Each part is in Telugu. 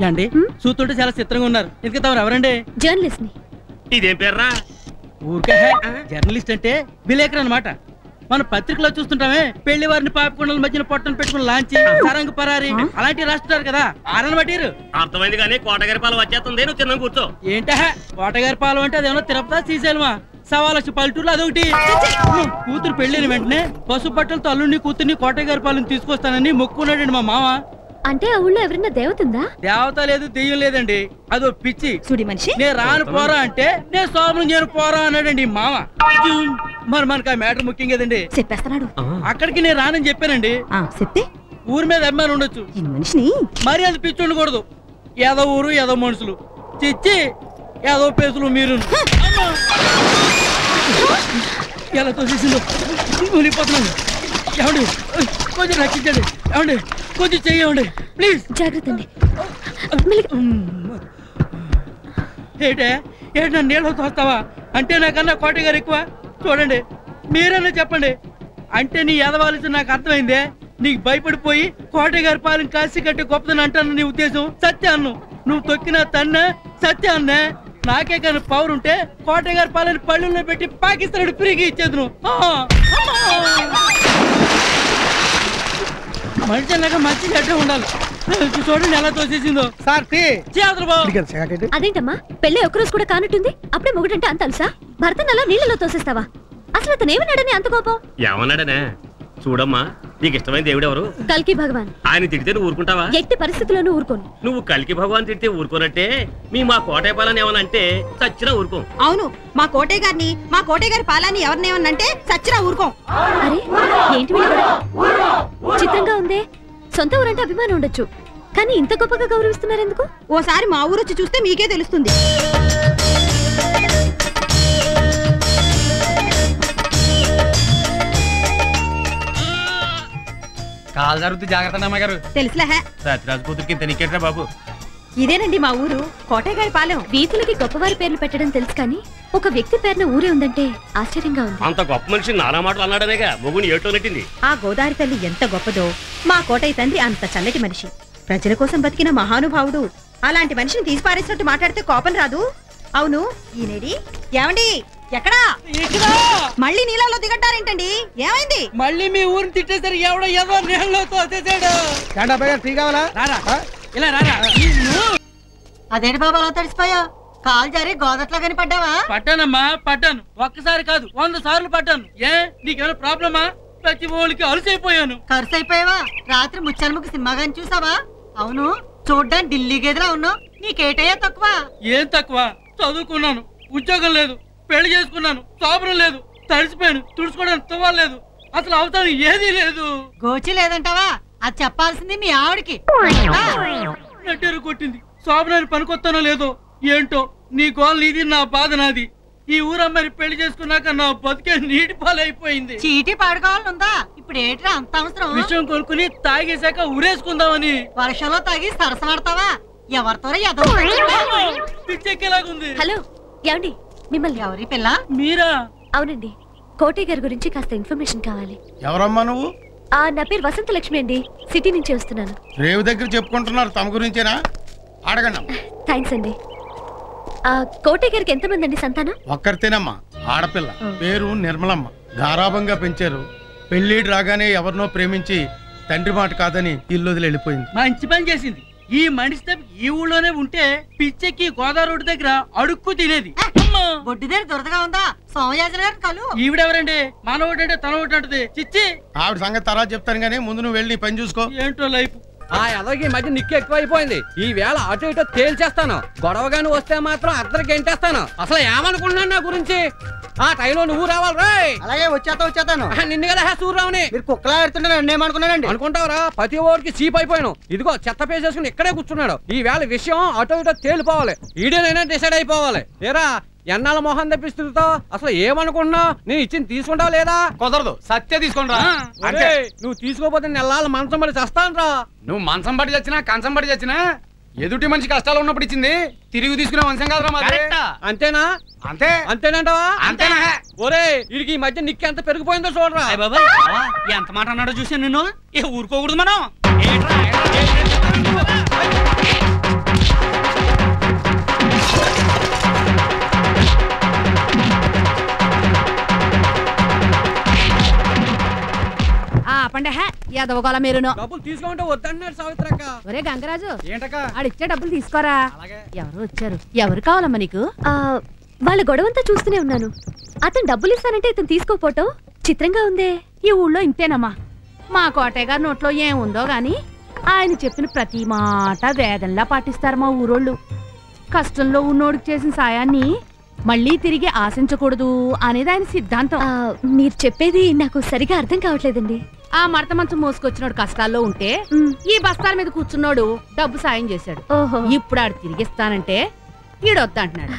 అండి చూస్తుంటే చాలా చిత్రంగా ఉన్నారు. ఇంకా తమరు ఎవరండి? జర్నలిస్ట్ ని. ఇదేం పేర్రా? ఊరికే జర్నలిస్ట్ అంటే విలేకరు అన్నమాట. మన పత్రికలో చూస్తుంటామే పెళ్లి వారిని పాపకొండల మధ్యన పొట్టను పెట్టుకుని లాంచి సరంగ పరారి అలాంటి రాస్తున్నారు కదా. ఆరని బట్టిరు అర్థమైంది కానీ కోటగారి పాలెం వచ్చేస్తుంది. నువ్వు తిన్నాం కూర్చో. ఏంటా కోటగారి పాలెం అంటే అదేమన్నా తిరుపతి శ్రీశైలమా? సవాలక్ష పల్లెటూరులో అదొకటి. కూతురు పెళ్లిన వెంటనే పసుపు బట్టలతో అల్లుడిని కూతుర్ని కోటగారి పాలెం తీసుకొస్తానని మొక్కున్నాడండి మా మామ. అంటే ఆ ఊళ్ళో ఎవరైనా దేవత ఉందా? దేవత లేదు, దెయ్యం లేదండి. అదో పిచ్చి సుడి మనిషి. నేను రాను పోరా అంటే నేను సోమను నేను పోరా అన్నాడండి మామ. మరి మనకు ఆ మ్యాటర్ ముఖ్యం కదండి. చెప్పేస్తున్నాడు. అక్కడికి నేను రానని చెప్పానండి. చెప్తే ఊరి మీద అమ్మాయి ఉండొచ్చు, మనిషిని మరి అది పిచ్చి ఉండకూడదు. ఏదో ఊరు ఏదో మనుషులు చిచ్చి ఏదో పేసులు మీరు ఎలా తోసేసిందో మునిగిపోతున్నాను. ఏమండి కొంచెం రక్షించండి. ఏమండి కొంచెం చెయ్యండి ప్లీజ్. జాగ్రత్త అండి. ఏంటే ఏంటి నన్ను నీళ్ళతో వస్తావా? అంటే నాకన్నా కోటగారు ఎక్కువ? చూడండి మీరన్నా చెప్పండి. అంటే నీ ఎదవాల్సి నాకు అర్థమైందే. నీకు భయపడిపోయి కోటగారి పాలెం కాసి కట్టి గొప్పదని అంటాను నీ ఉద్దేశం. సత్య అన్ను నువ్వు తొక్కిన తన్న సత్య అన్నే. నాకే కానీ పవర్ ఉంటే కోటగారి పాలెం పళ్ళుల్లో పెట్టి పాకిస్తాన్ ఫ్రీగా ఇచ్చేది నువ్వు. మనిషి అన్నాక మంచి గడ్డ ఉండాలి. చూడండి ఎలా తోసేసిందో. అదేంటమ్మా పెళ్లి ఒక్కరోజు కూడా కానట్టుంది, అప్పుడే మొగుడంటే అంత అలుసా? భర్తను అలా నీళ్ళలో తోసేస్తావా? అసలు అతను ఏమన్నాడని అంత కోపం? ఏమన్నాడనే చూడమ్మా. నీకు ఇష్టమైన దేవుడు ఎవరు? కల్కి భగవాన్. ఆయన తిడితే నువ్వు ఊరుకుంటావా? ఎట్టి పరిస్థితుల్లోనూ ఊరుకోను. నువ్వు కల్కి భగవాన్ తిడితే ఊరుకోనట్టే మా కోటయ్య పాలని ఏమనంటే చచ్చినా ఊరుకోం. అవును, మా కోటయ్య గారిని మా కోటయ్య గారి పాలని ఎవరినేమనంటే చచ్చినా ఊరుకోం. అరే ఏంటి చిత్రంగా ఉందే. సొంత ఊరంటే అభిమానం ఉండొచ్చు, కానీ ఇంత గొప్పగా గౌరవిస్తున్నారు ఎందుకు? ఓసారి మా ఊరు వచ్చి చూస్తే మీకే తెలుస్తుంది. కాలు జరుగుతూ జాగ్రత్త అమ్మగారు. తెలుసులే సత్యరాజు కూతురికి ఇంత నీకేట్రా బాబు. ఇదేనండి మా ఊరు కోటయ్య గారి పాలెం. వీధులకి గొప్పవారి పేర్లు పెట్టడం తెలుసు, కానీ ఒక వ్యక్తి పేరున ఊరే ఉందంటే ఆశ్చర్యంగా ఉంది. అంత గొప్ప మనిషి నానా మాటలు అన్నాడనేగా మొగుని ఏటో నెట్టింది. ఆ గోదావరి తల్లి ఎంత గొప్పదో, మా కోటయ్య తండ్రి అంత చల్లటి మనిషి, ప్రజల కోసం బతికిన మహానుభావుడు. అలాంటి మనిషిని తీసి పారేసినట్టు మాట్లాడితే కోపం రాదు? అవును ఈనేడి ఏమండి ఎక్కడా? మళ్ళీ నీళ్ళలో దిగట్టారేంటండి? ఏమైంది? మళ్ళీ మీ ఊరిని తిట్టేసరి ఎవడో ఏదో నీళ్ళలో తోసేసాడు. ఇలా రారా. అదేంటి బాబా అలా తడిసిపోయా? కాలు జారి గోదట్లో కానీ పడ్డావా? పట్టానమ్మా పట్టాను. ఒక్కసారి కాదు 100 సార్లు పట్టాను. ఏ నీకేమైనా ప్రాబ్లమా? ప్రతి ఓళ్ళకి అలసైపోయాను. ఖర్చు అయిపోయావా? రాత్రి ముచ్చాలముఖి సినిమా గాని చూసావా? అవును చూడ్డానికి ఢిల్లీ గదిలా ఉన్నావు. నీకేటయ్యా తక్కువ? ఏం తక్కువ? చదువుకున్నాను, ఉద్యోగం లేదు, పెళ్లి చేసుకున్నాను, సోపరం లేదు, తడిసిపోయాను, తుడుచుకోవడానికి తువ్వలేదు, అసలు అవతారం ఏదీ లేదు. గోచి లేదంటావా? అది చెప్పాల్సింది మీ ఆవిడికి. నెట్టేరు కొట్టింది. శోభనాన్ని పనికొత్తానో లేదో ఏంటో. నీ గోల్ నీది, నా బాధ నాది. ఈ ఊరమ్మని పెళ్లి చేసుకున్నాక నా బతికే నీటి పాలైపోయింది. చీటీ పాడుకోవాలనుందా? ఇప్పుడు ఏంట్రా అంత అవసరం? విషయం కొనుక్కుని తాగేశాక ఊరేసుకుందామని. వర్షంలో తాగి సరసమాడతావా? ఎవరితో పిచ్చెక్కేలాగుంది. హలో ఏమండి, మిమ్మల్ని. ఎవరి పిల్ల? మీరా? అవునండి, కోటయ్య గారి గురించి కాస్త ఇన్ఫర్మేషన్ కావాలి. ఎవరమ్మా నువ్వు? నా పేరు వసంత లక్ష్మి అండి, సిటీ నుంచి వస్తున్నాను. రేవు దగ్గర చెప్పుకుంటున్నారు తమ గురించేనా? అడగండి. థ్యాంక్స్ అండి. కోటయ్య గారికి ఎంతమంది అండి సంతానం? ఒక్కరితేనమ్మా, ఆడపిల్ల, పేరు నిర్మలమ్మ. గారాభంగా పెంచారు. పెళ్లిడు రాగానే ఎవరినో ప్రేమించి తండ్రి మాట కాదని ఇల్లు వదిలి వెళ్ళిపోయింది. మంచి పని చేసింది. ఈ మనిషి ఈ ఊళ్ళోనే ఉంటే పిచ్చెక్కి గోదావరి రోడ్డు దగ్గర అడుక్కు తినేది. బొడ్డు దగ్గర దురదగా ఉందా? సోమయాజుల గారు కలు. ఈవిడెవరండి? మన ఒకటి అంటే తన ఒకటి అంటది. చిచ్చి ఆవిడ సంగతి తర్వాత చెప్తాను గానీ ముందు నువ్వు వెళ్ళి పని చూసుకో. ఏంటో లైఫ్. అలాగే మధ్య నిక్కు ఎక్కువైపోయింది. ఈ వేళ అటు ఇటో తేల్చేస్తాను. గొడవగాని వస్తే మాత్రం అద్దరికి గెంటేస్తాను. అసలు ఏమనుకుంటున్నాను నా గురించి? ఆ టైంలో నువ్వు రావాలి రాయ్. అలాగే వచ్చేస్తాను. నిన్ను కదా సూర్యరావుని. మీరు కుక్కలా ఎడుతుంటే నన్నేమనుకున్నానండి? అనుకుంటావరా? ప్రతి ఓడికి చీప్ అయిపోయాను. ఇదిగో చెత్త పేసేసుకుని ఇక్కడే కూర్చున్నాడు. ఈ వేళ విషయం అటు ఇటో తేలిపోవాలి. ఈడేనైనా డిసైడ్ అయిపోవాలి. ఏరా ఎన్నాళ్ళ మొహం తెప్పిస్తుందో అసలు ఏమనుకుంటున్నావు? నేను ఇచ్చింది తీసుకుంటావా లేదా? కుదరదు. సత్య తీసుకుంటా. అంటే నువ్వు తీసుకోపోతే నెలల మంచం పడి చస్తాను రా. నువ్వు మంచం పడి చచ్చినా కంచం పడి చచ్చినా ఎదుటి మంచి కష్టాలు ఉన్నప్పుడు ఇచ్చింది తిరిగి తీసుకునే వంశం కాదురా మాది. అంతేనా? అంతే. అంతేనంటావా? అంతేనా? ఒరే వీడికి ఈ మధ్య నిక్కు ఎంత పెరిగిపోయిందో చూడరా. బాబాయ్ ఎంత మాట అన్నాడో చూసాను నిన్ను. ఊరుకోకూడదు మనం. ఎదవగల మీరును. డబ్బులు తీసుకుంటే వద్దంటున్నాడు సావిత్రక్క. ఒరే గంగరాజు, ఏంటక్క? ఆడిచ్చే డబ్బులు తీసుకోరా. ఎవరు వచ్చారు? ఎవరు కావాలమ్మా నీకు? వాళ్ళ గొడవంతా చూస్తూనే ఉన్నాను. అతను డబ్బులు ఇస్తానంటే ఇతను తీసుకోపోవటం చిత్రంగా ఉందే. ఈ ఊళ్ళో ఇంతేనమ్మా. మా కోటయ్య గారి నోట్లో ఏముందో గాని ఆయన చెప్పిన ప్రతి మాట వేదంలా పాటిస్తారు మా ఊరోళ్ళు. కష్టంలో ఉన్నోడికి చేసిన సాయాన్ని మళ్ళీ తిరిగి ఆశించకూడదు అనేది ఆయన సిద్ధాంతం. మీరు చెప్పేది నాకు సరిగా అర్థం కావట్లేదండి. ఆ మడత మంచం మోసుకొచ్చినోడు కష్టాల్లో ఉంటే ఈ బస్తాల మీద కూర్చున్నోడు డబ్బు సాయం చేశాడు. ఇప్పుడు ఆడు తిరిగిస్తానంటే ఈడొద్దంటున్నాడు.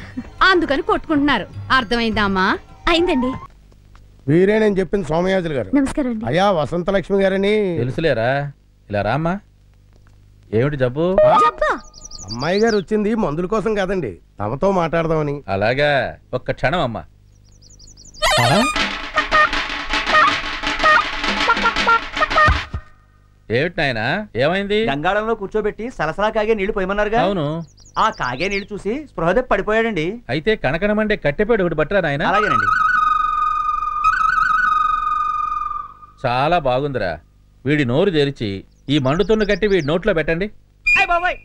అందుకని కొట్టుకుంటున్నారు. అర్థమైందా అమ్మా? అయిందండి. వీరే నేను చెప్పింది సోమయాజులు గారు. నమస్కారం అండి. అయ్యా వసంతలక్ష్మి గారని తెలుసులేరా. ఇలా రామ్మా. ఏమిటి జబ్బు? అమ్మాయి గారు వచ్చింది మందుల కోసం కాదండి, తమతో మాట్లాడదామని. అలాగా, ఒక్క క్షణం అమ్మా. ఏమిటి నాయనా, ఏమైంది? గంగాళంలో కూర్చోబెట్టి సలసలా కాగే నీళ్లు పోయమన్నారుగా. అవును. ఆ కాగే నీళ్లు చూసి స్పృహదే పడిపోయాడండి. అయితే కనకనమండే కట్టెపేడు ఒకటి బట్టరా నాయనా. అలాగేనండి. చాలా బాగుందిరా. వీడి నోరు తెరిచి ఈ మండుతున్న కట్టి వీడి నోట్లో పెట్టండి. అయ్య బాబాయ్,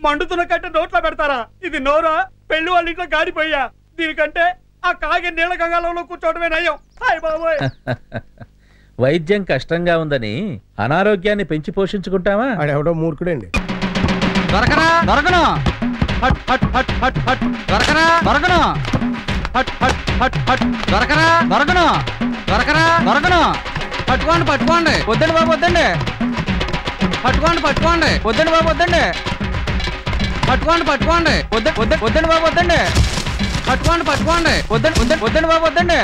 మండుతున్న కట్టె నోట్లో పెడతారా? ఇది నోరా? పెళ్లి వాళ్ళ ఇంట్లో గాడిపోయా. దీనికంటే ఆ కాగే నీళ్ళ గంగాళంలో కూర్చోవడమే నయం. అయ్య బాబాయ్. వైద్యం కష్టంగా ఉందని అనారోగ్యాన్ని పెంచి పోషించుకుంటావా? ఆడెవడో మూర్ఖుడండి. దొరకరా దొరకను. హట్ హట్ హట్ హట్ హట్. దొరకరా దొరకను. హట్ హట్ హట్ హట్. దొరకరా దొరకను. దొరకరా దొరకను. పట్టుకోండి పట్టుకోండి. వద్దండి బాబు వద్దండి. పట్టుకోండి పట్టుకోండి. వద్దండి బాబు వద్దండి. పట్టుకోండి పట్టుకోండి. వద్దండి బాబు వద్దండి. పట్టుకోండి పట్టుకోండి. వద్దండి బాబు వద్దండి.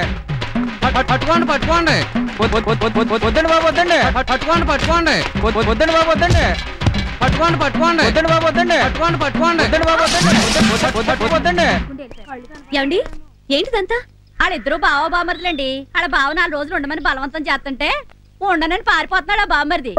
పట్టుకోండి పట్టుకోండి. వద్దండి బాబు వద్దండి. పట్టుకోండి పట్టుకోండి. వద్దండి బాబు వద్దండి. పట్టుకోండి పట్టుకోండి. వద్దండి బాబు వద్దండి. పట్టుకోండి పట్టుకోండి. వద్దండి బాబు వద్దండి. వద్దండి. ఏమండి, ఏంటిదంతా? ఆడిద్దరు బావ బామర్దులండి. ఆడ బావ 4 రోజులు ఉండమని బలవంతం చేస్తుంటే ఉండనని పారిపోతున్నాడు ఆ బామర్ది.